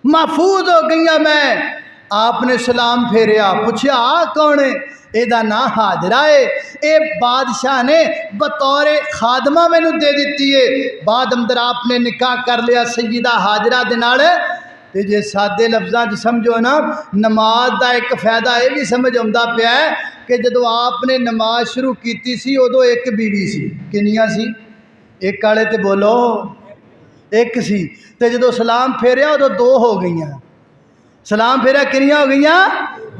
محفوظ ہو گئی میں آپ نے سلام پھیریا، پوچھا آ کون ہے؟ یہ نام حاجرہ ہے، اے بادشاہ نے بطور خادمہ مینو دے دیتی ہے۔ بعد اندر آپ نے نکاح کر لیا سیدہ حاجرہ دے نال۔ تے جے سادے لفظاں چ سمجھو نا، نماز دا ایک فائدہ یہ بھی سمجھ آਉਂਦਾ پیا ہے کہ جدو آپ نے نماز شروع کیتی سی ادو ایک بیوی سی، کنیاں سی؟ ایک والے تے بولو ایک سی، تے جدو سلام پھیریا ادو دو ہو گئیاں۔ سلام پھیریا کنیاں ہو گئیاں؟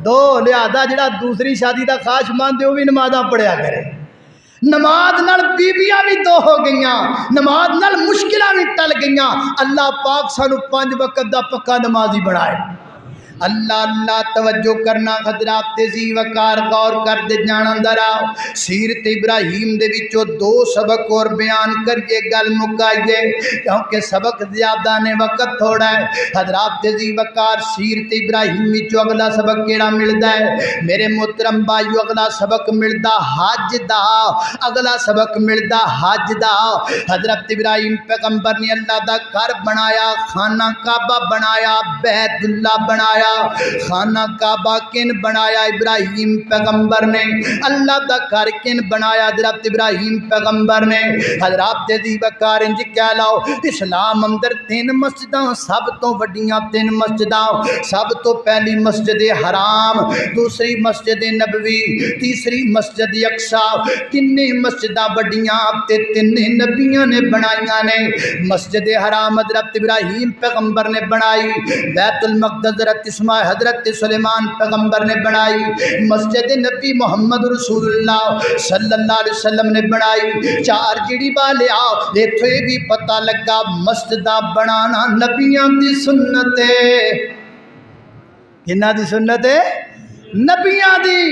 دو۔ لہذا جڑا دوسری شادی دا خواہش مند ہے وہ بھی نمازاں پڑھیا کرے۔ نماز نال بیبیاں بھی دو ہو گئیاں، نماز نال مشکلاں بھی ٹل گئیاں۔ اللہ پاک سانو 5 وقت دا پکا نمازی بنائے۔ اللہ اللہ توجہ کرنا حضرات تیزی وقار غور کر دے جان اندر آؤ۔ سیرت ابراہیم دے وچوں 2 سبق اور بیان کریے گل مکائیے کیونکہ سبق زیادہ نے وقت تھوڑا ہے۔ حضرات تیزی وقار سیرت ابراہیم وچوں اگلا سبق کیڑا ملدا ہے میرے محترم بھائیو؟ اگلا سبق ملدا حج دا، اگلا سبق ملدا حج دا۔ حضرت ابراہیم پیغمبر نے اللہ دا گھر بنایا، خانہ کعبہ بنایا، بیت اللہ بنایا۔ خانہ کعبہ کن بنایا؟ ابراہیم پیغمبر نے۔ اللہ دا گھر کن بنایا؟ حضرت ابراہیم پیغمبر نے۔ حضرات تیزی وقار انج کیا لاؤ، اسلام اندر 3 مسجداں سب تو وڈیاں 3 مسجداں۔ سب تو پہلی مسجد حرام، دوسری مسجد نبوی، تیسری مسجد اقصی۔ تینے مسجداں وڈیاں تے تینے نبیاں نے بنائیاں نے۔ مسجد حرام حضرت ابراہیم پیغمبر نے بنائی، بیت المقدس حضرت سلیمان پیغمبر نے بنائی، مسجد نبی محمد رسول اللہ صلی اللہ علیہ وسلم نے بنائی۔ 4 جڑی والے آؤ ایتھے بھی پتہ لگا مسجدہ بنانا نبیاں دی سنت ہے۔ کنہاں دی سنت ہے؟ نبیاں دی۔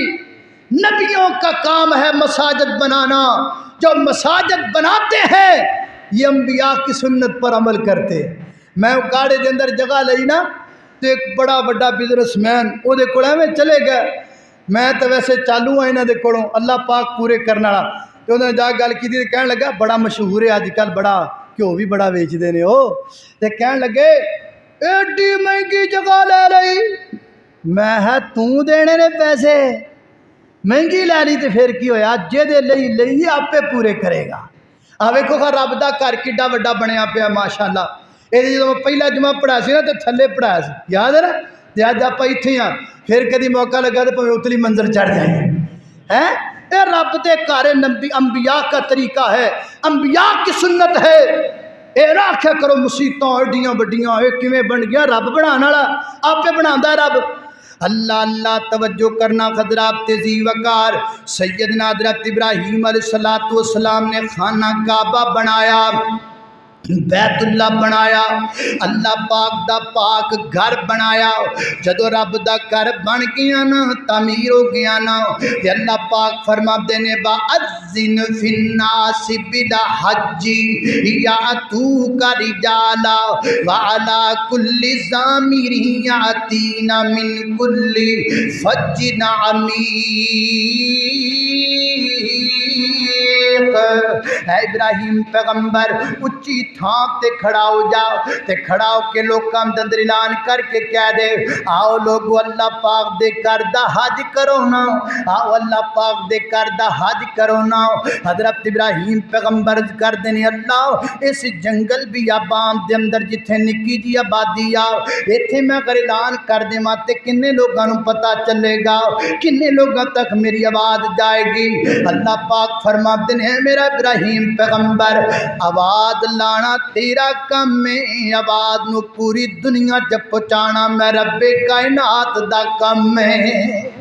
نبیوں کا کام ہے مساجد بنانا۔ جو مساجد بناتے ہیں یہ انبیاء کی سنت پر عمل کرتے۔ میں اکاڑے دے اندر جگہ لئی نا، ایک بڑا بڑا بزنس مین وہ میں چلے گئے، میں تو ویسے چالو ہاں یہاں دے کولوں، اللہ پاک پورے کرنے والا۔ تو انہوں نے جا گل کی تو کہنے لگا بڑا مشہور ہے اج کل، بڑا گھیو بھی بڑا ویچتے ہیں وہ، تو کہنے لگے ایڈی مہنگی جگہ لے لئی۔ میں ہے توں دینے نے پیسے، مہنگی لے لی تو پھر کی ہویا، جے دے لئی آپے پورے کرے گا۔ آ ویکھو رب دا گھر کڈا وڈا بنیا پیا ماشاءاللہ۔ یہ جب پہلا جمعہ پڑھایا سی نا تو تھلے پڑھایا سی، یاد ہے نا؟ تو اج آپ اتنے ہاں، پھر کدی موقع لگا تو پہ اتلی منظر چڑھ جائیں ہیں۔ یہ رب دے گھر انبیاء کا طریقہ ہے، انبیاء کی سنت ہے۔ یہ نہ آخیا کرو مسیتاں ایڈیاں وڈیاں یہ کیویں بن گیا، رب بنانے والا آپ بناتا ہے رب۔ اللہ اللہ توجہ کرنا حضرات تیزی وقار، سیدنا حضرت ابراہیم علیہ السلام نے خانہ کعبہ بنایا، بیت اللہ بنایا، اللہ پاک دا پاک گھر بنایا۔ جدو رب دا گھر بن گیا نا، تعمیر ہو گیا نا، تے اللہ پاک فرما دینے وَأَذِّنْ فِي النَّاسِ بِالْحَجِّ يَأْتُوكَ رِجَالًا وَعَلَىٰ كُلِّ ضَامِرٍ يَأْتِينَ مِنْ كُلِّ فَجٍّ عَمِيقٍ۔ اے ابراہیم پیغمبر اچھی تھان تے کھڑا ہو جاؤ، تے کھڑا ہو کے لوکاں دے اندر اعلان کر کے کہہ دے آؤ لوگو اللہ پاک دے گھر دا حج کرو نا، آؤ اللہ پاک دے گھر دا حج کرو نا۔ حضرت ابراہیم پیغمبر کر دینے اللہ اس جنگل بھی آبان دے اندر جتھے نکی جی آبادی آؤ، ایتھے میں اگر اعلان کر دے ماتے کنے لوگاں نوں پتہ چلے گا، کنے لوگاں تک میری آواز جائے گی۔ اللہ پاک فرما دینے میرا ابراہیم پیغمبر آواز لانا تیرا کم ہے، آواز نو پوری دنیا جب پہنچانا میں رب کائنات دا کم ہے۔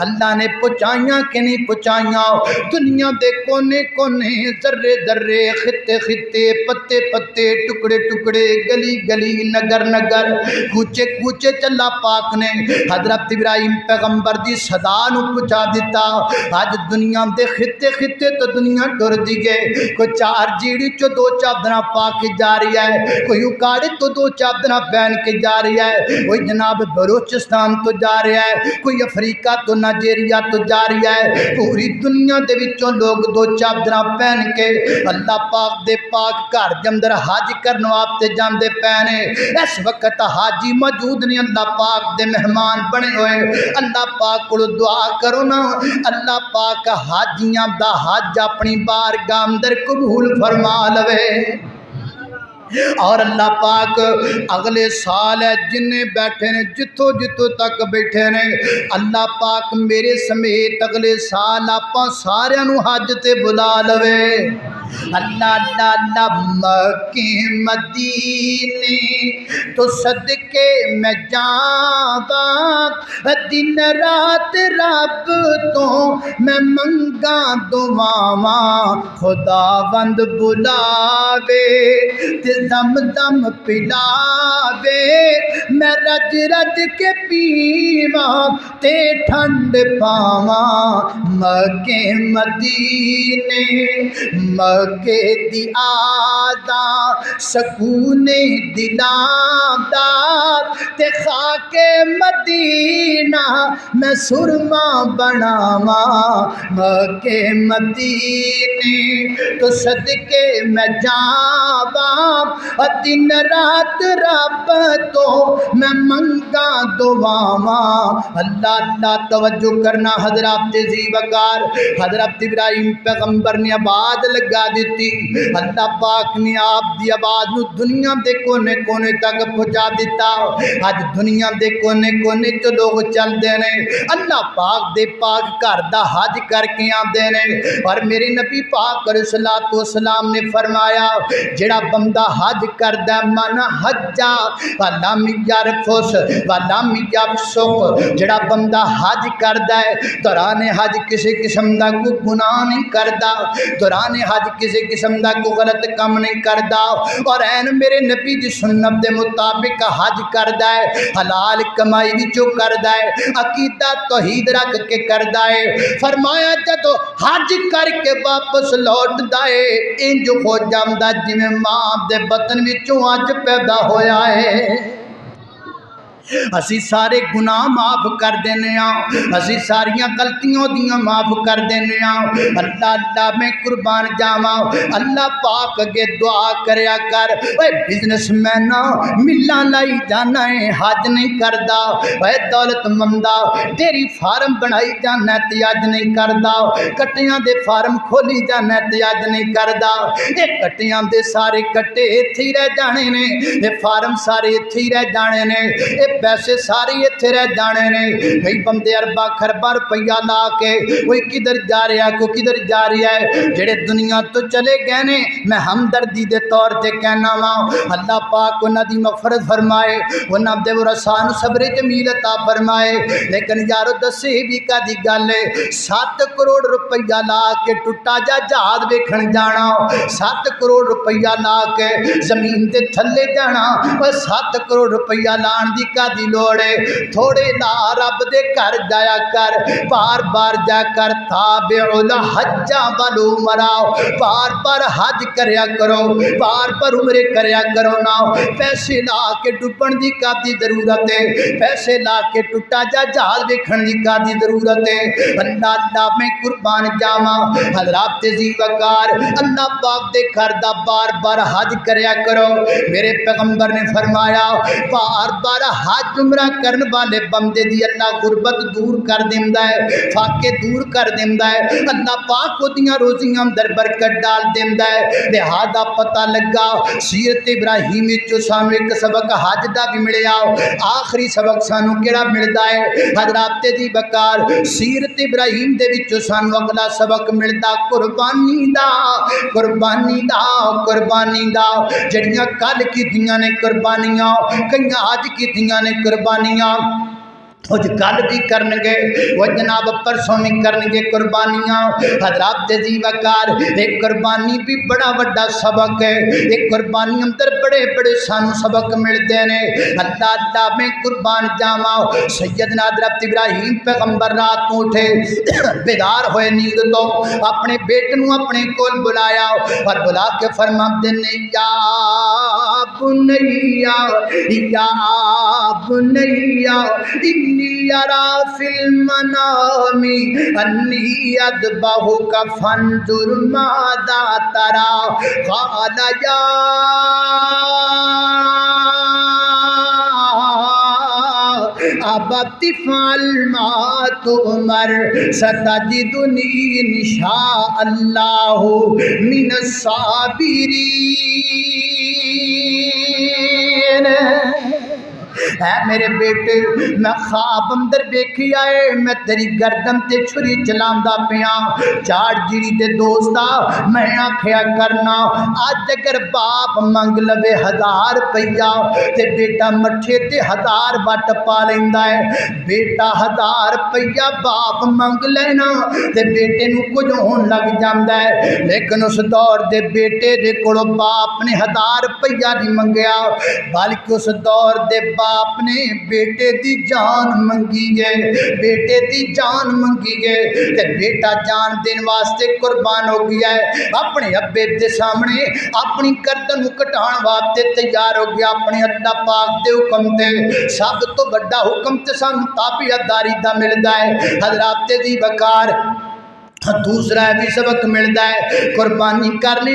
اللہ نے پہنچائیاں کہ نہیں پہنچائیاں، دنیا دے کونے کونے، ذرے ذرے، خطے خطے، پتے پتے، ٹکڑے ٹکڑے، گلی گلی، نگر نگر، کوچے کوچے چلا پاک نے حضرت ابراہیم پیغمبر دی صدا نو پہنچا دیتا۔ آج دنیا دے خطے خطے تو دنیا ٹر دی گئے، کوئی 4 جیڑی چو 2 چادراں پا کے جا رہی ہے، کوئی اکاڑے تو 2 چادراں پہن کے جا رہی ہے، کوئی جناب بلوچستان تو جا رہا ہے، کوئی افریقہ تو نائجیریا تو جاری ہے پوری دنیا دے وچوں لوگ دو چادراں پہن کے اللہ پاک دے پاک گھر دے اندر حج کرن واسطے جاندے پے نے اس وقت حاجی موجود نہیں اللہ پاک دے مہمان بنے ہوئے اللہ پاک کو دعا کرو نا اللہ پاک حاجیاں دا حج اپنی بارگاہ اندر قبول فرما لوے اور اللہ پاک اگلے سال ہے جنہیں بیٹھے نے جتوں جتوں تک بیٹھے نے اللہ پاک میرے سمیت اگلے سال آپ سارے نو حج تے بلا لوے اللہ اللہ اللہ مکے مدینے تو صدقے میں جاواں دن رات رب تو میں منگا دعاواں خدا بند بلاوے تے دم دم پلاوے میں رج رج کے پیواں تے ٹھنڈ پاواں مکے مدینے مکے دی آدا سکون دلاں دا تے خاک مدینہ میں سرما بناواں مکے مدینے تو صدقے میں جاواں دن رات رب تو میں منگا دعاواں اللہ اللہ توجہ کرنا حضرات ذی وقار حضرت ابراہیم پیغمبر نے آواز لگا دیتی اللہ پاک نے آپ دی آواز نو دنیا دے کونے کونے تک پہنچا دیتا آج دنیا دے کونے کونے تو لوگ چل دے نے اللہ پاک دے پاک گھر دا حج کر کے آندے نے اور میرے نبی پاک علیہ الصلوۃ والسلام نے فرمایا جڑا بندہ حج کردا من حجا ولم یرفث ولم یفسق جڑا بندہ حج کردا ہے دوران حج کسی قسم دا کوئی گناہ نہیں کردا دوران حج کسی قسم دا کوئی غلط کام نہیں کردا اور این میرے نبی دی سنت دے مطابق حج کردا ہے حلال کمائی وچوں کردا ہے عقیدہ توحید رکھ کے کردا ہے فرمایا جدو حج کر کے واپس لوٹدا ہے انج ہو جاندا جویں ماں دے بطن وچوں اج پیدا ہویا ہے اسی سارے گناہ معاف کر دینے اسی ساریاں غلطیوں دیاں معاف کر دینے اللہ اللہ میں قربان جاواں اللہ پاک اگے دعا کریا کر اے بزنس مین ملا لائی جانا ہے حج نہیں کردا اے دولت مندا ڈیری فارم بنائی جانا تے اج نہیں کردا کٹیاں دے فارم کھولی جانا تے اج نہیں کردا اے کٹیاں دے سارے کٹے ایتھے ہی رہ جانے نے اے فارم سارے ایتھے ہی رہ جانے نے اے پیسے سارے ایتھے رہ جانے نے کئی بندے ارباں خرباں روپیہ لا کے کوئی کدھر جا رہا ہے کوئی کدھر جا رہا ہے جڑے دنیا تو چلے گئے نے میں ہمدردی دے طور تے کہنا وا اللہ پاک انہاں دی مغفرت فرمائے انہاں دے ورثاء نوں صبر جمیل عطا فرمائے لیکن یارو دسے بھی کا دی گل ہے 7 کروڑ روپیہ لا کے ٹوٹا جا جہاز ویکھن جانا 7 کروڑ روپیہ لا کے زمین دے تھلے جانا اور 7 کروڑ روپیہ لان دی کا دی لوڑ ہے تھوڑے لا رب دے گھر جایا کر بار بار جا کر تابع الحج والعمرہ بار بار حج کریا کرو بار بار عمرے کریا کرو نا پیسے لا کے ڈوبن دی کا دی ضرورت ہے پیسے لا کے ٹوٹا جا جہاز ویکھن دی کا دی ضرورت ہے اللہ اللہ میں قربان جاواں حضرات ذی وقار اللہ پاک دے گھر دا بار بار حج کریا کرو میرے پیغمبر نے فرمایا بار بار حج عمرہ کرن والے بندے دی اللہ غربت دور کر دیندا ہے فاقے دور کر دیندا ہے اللہ پاک اودیاں روزیاں اندر برکت ڈال دیندا ہے لہذا پتہ لگا سیرت ابراہیم وچوں سانوں ایک سبق حج دا بھی ملیا آخری سبق سانوں کیڑا ملدا ہے حضرات دی بکار سیرت ابراہیم دے وچوں سانوں اگلا سبق ملدا قربانی دا قربانی دا قربانی دا جڑیاں کل کیتیاں نے قربانیاں کئیاں اج کیتیاں نے قربانیاں کچھ کل بھی کرن گے وہ جناب پرسوں بھی کرن گے قربانیاں حضرات ذی وقار ایک قربانی بھی بڑا بڑا سبق ہے ایک قربانی اندر بڑے بڑے سانو سبق ملتے ہیں اللہ اللہ میں قربان جاواں سیدنا حضرت ابراہیم پیغمبر رات کو اٹھے بیدار ہوئے نیند تو اپنے بیٹے نو اپنے کول بلایا اور بلا کے فرماتے نے یا بنیا انی یرا فی المنام انی اذبحک فانظر ماذا تری قال یا ابت افعل ما تؤمر ستجدنی ان شاء اللہ من الصابرین۔ اے میرے بیٹے میں خواب اندر دیکھی آئے میں تیری گردن تے چھری چلاندا پیاں چاڑ جیڑی دے دوستا میں آکھیا کرنا اج اگر باپ منگ لوے 1000 روپیہ تے بیٹا مٹھے تے 1000 وٹ پا لیندا ہے بیٹا 1000 روپیہ باپ منگ لینا تے بیٹے نو کچھ ہون لگ جاندا ہے لیکن اس دور دے بیٹے دے کولوں باپ نے 1000 روپیہ نہیں منگیا بلکہ اس دور دے باپ نے بیٹے دی جان منگی ہے بیٹے دی جان منگی ہے تے بیٹا جان دین واسطے قربان ہو گیا ہے اپنے ابے دے سامنے اپنی گردن کٹان واسطے تیار ہو گیا اپنے اللہ پاک دے حکم تے سب تو بڑا حکم تے سانوں تابعیت داری دا ملدا ہے حضرات دی وقار دوسرا بھی سبق ملتا ہے قربانی کرنے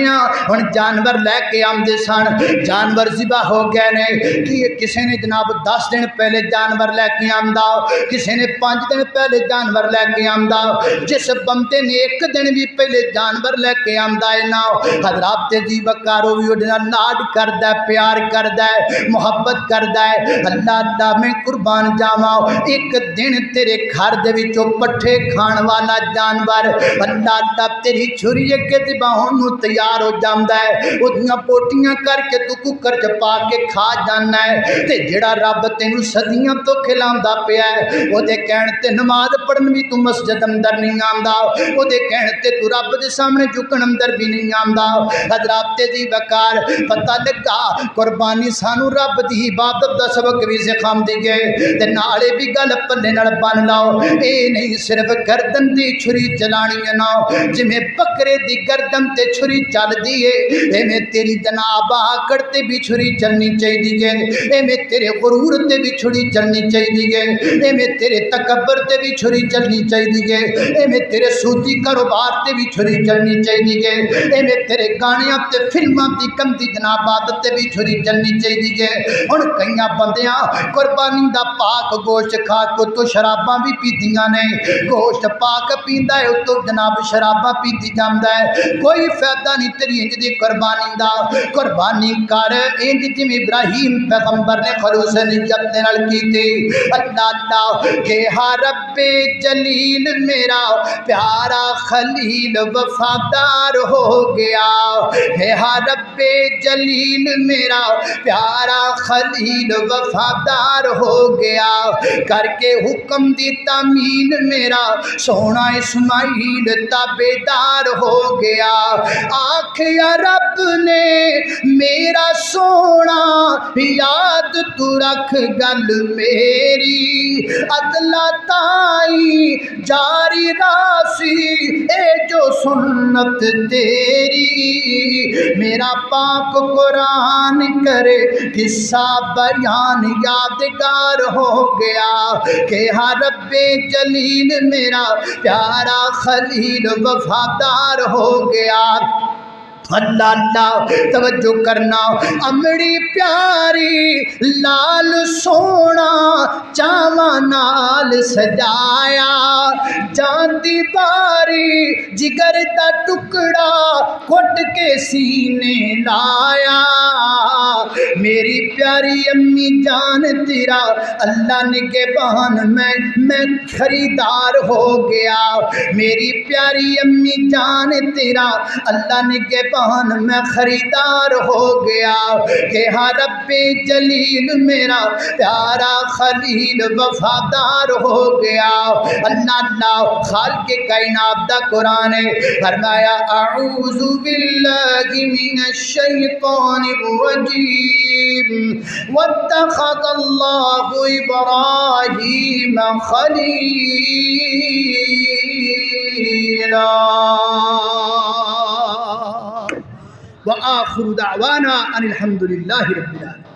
ہن جانور لے کے آمدے سن جانور ذبح ہو گئے نے کہ کسی نے جناب 10 دن پہلے جانور لے کے آمدا کسی نے 5 دن پہلے جانور لے کے آمدا جس بندے نے 1 دن بھی پہلے جانور لے کے آمدا ہے نا حضرات جی وقارو بھی اودے نال لاڈ کردا ہے پیار کردا ہے محبت کردا ہے اللہ اللہ میں قربان جاواں 1 دن تیرے گھر دے وچوں پٹھے کھان والا جانور اللہ اللہ تیری چھری کے ذبحوں نو تیار ہو جاندا ہے اودیاں پوٹیاں کر کے تو کوکر چ پا کے کھا جانا ہے تے جڑا رب تینوں صدیاں تو کھلاندا پیا ہے اودے کہن تے نماز پڑھن بھی تو مسجد اندر نہیں آندا اودے کہن تے تو رب دے سامنے جھکن اندر بھی نہیں آندا حضرات دی وقار پتہ لگا قربانی سانو رب دی عبادت دا سبق بھی سکھاندی ہے تے نالے بھی گل پلے نال بن لاؤ اے نہیں صرف گردن دی چھری چلانی جی میں بکرے دی گردن تے چھری چل دیئے اے میں تیری جناب آکڑ تے بھی چھری چلنی چاہیے اے میں تیرے غرور تے بھی چھری چلنی چاہیے اے میں تیرے تکبر تے بھی چھری چلنی چاہیے اے میں تیرے سودی کاروبار تے بھی چھری چلنی چاہیے اے میں تیرے گانیاں تے فلماں دی کمدی جناب عادت تے بھی چھری چلنی چاہیے ہن کئیاں بندیاں قربانی دا پاک گوشت کھا کے تو شراباں بھی پیندیاں نے گوشت پاک پیندا ہے تو جناب شرابہ پیتی جاندا ہے کوئی فائدہ نہیں تیری انج دی قربانی دا قربانی کر انج جویں ابراہیم پیغمبر نے خلوص نیت نال کیتی اللہ اللہ کہ ہا رب جلیل میرا پیارا خلیل وفادار ہو گیا ہے ہا رب جلیل میرا پیارا خلیل وفادار ہو گیا کر کے حکم دی تعمیل میرا سونا اسماعیل تابیدار ہو گیا آخیا رب نے میرا سونا یاد تو رکھ گل میری ادلا تائی جاری راسی اے جو سنت تیری میرا پاک قرآن کرے قصہ بیان یادگار ہو گیا کہ ہاں رب جلیل میرا پیارا خلیل وفادار ہو گیا اللہ اللہ توجہ کرنا امڑی پیاری لال سونا چاواں نال سجایا جاندی باری جگر دا ٹکڑا کٹ کے سینے لایا میری پیاری امی جان تیرا اللہ نگہبان میں خریدار ہو گیا میری پیاری امی جان تیرا اللہ نگہبان میں خریدار ہو گیا کہ ہاں رب جلیل میرا پیارا خلیل وفادار ہو گیا اللہ اللہ خالق کائنات دا قرآن ہے فرمایا اعوذ باللہ من الشیطان الرجیم واتخذ اللہ ابراہیم خلیلا وآخر دعوانا ان الحمد للہ رب العالمین.